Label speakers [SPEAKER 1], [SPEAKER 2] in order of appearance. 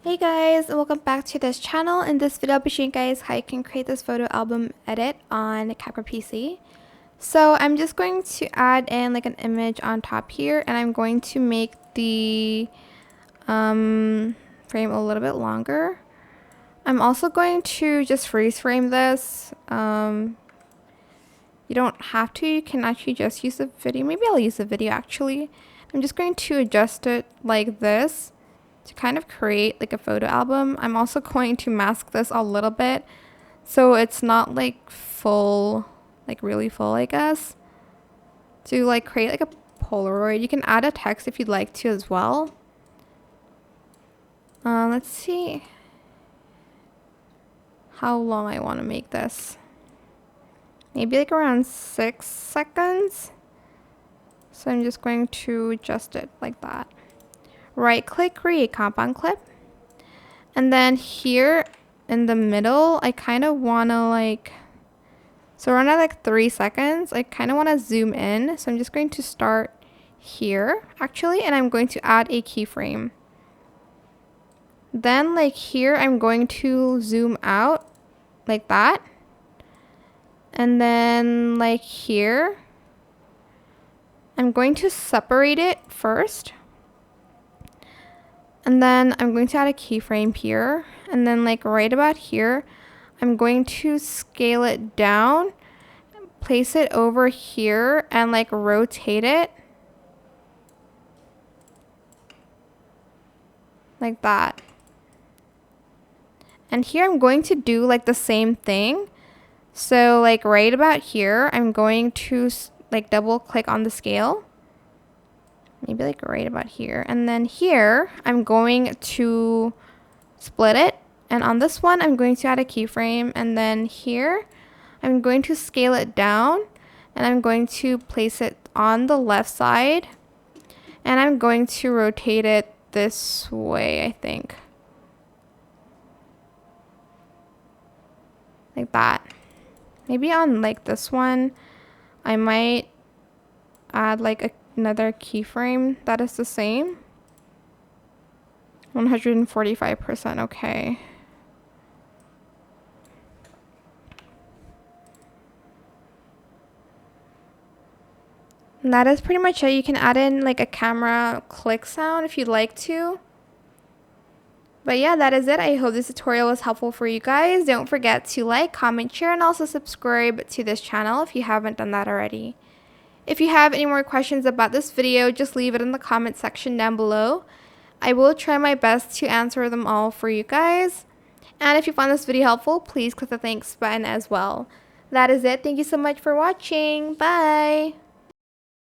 [SPEAKER 1] Hey guys, and welcome back to this channel. In this video I'll be showing you guys how you can create this photo album edit on CapCut PC. So I'm just going to add in like an image on top here, and I'm going to make the frame a little bit longer. I'm also going to just freeze frame this. You don't have to, you can actually just use the video. Maybe I'll use the video actually. I'm just going to adjust it like this to kind of create like a photo album. I'm also going to mask this a little bit so it's not like full, like really full, I guess. To like create like a Polaroid. You can add a text if you'd like to as well. Let's see how long I want to make this. Maybe like around 6 seconds. So I'm just going to adjust it like that. Right click, create compound clip, and then here in the middle I kind of want to like, so around at like 3 seconds I kind of want to zoom in, so I'm just going to start here actually, and I'm going to add a keyframe. Then like here I'm going to zoom out like that, and then like here I'm going to separate it first. And then I'm going to add a keyframe here, and then like right about here, I'm going to scale it down, place it over here, and like rotate it like that. And here I'm going to do like the same thing. So like right about here, I'm going to like double click on the scale. Maybe like right about here, and then here I'm going to split it, and on this one I'm going to add a keyframe, and then here I'm going to scale it down, and I'm going to place it on the left side, and I'm going to rotate it this way, I think, like that. Maybe on like this one I might add like another keyframe that is the same. 145%, okay. And that is pretty much it. You can add in like a camera click sound if you'd like to. But yeah, that is it. I hope this tutorial was helpful for you guys. Don't forget to like, comment, share, and also subscribe to this channel if you haven't done that already. If you have any more questions about this video, just leave it in the comment section down below. I will try my best to answer them all for you guys. And if you found this video helpful, please click the thanks button as well. That is it. Thank you so much for watching. Bye!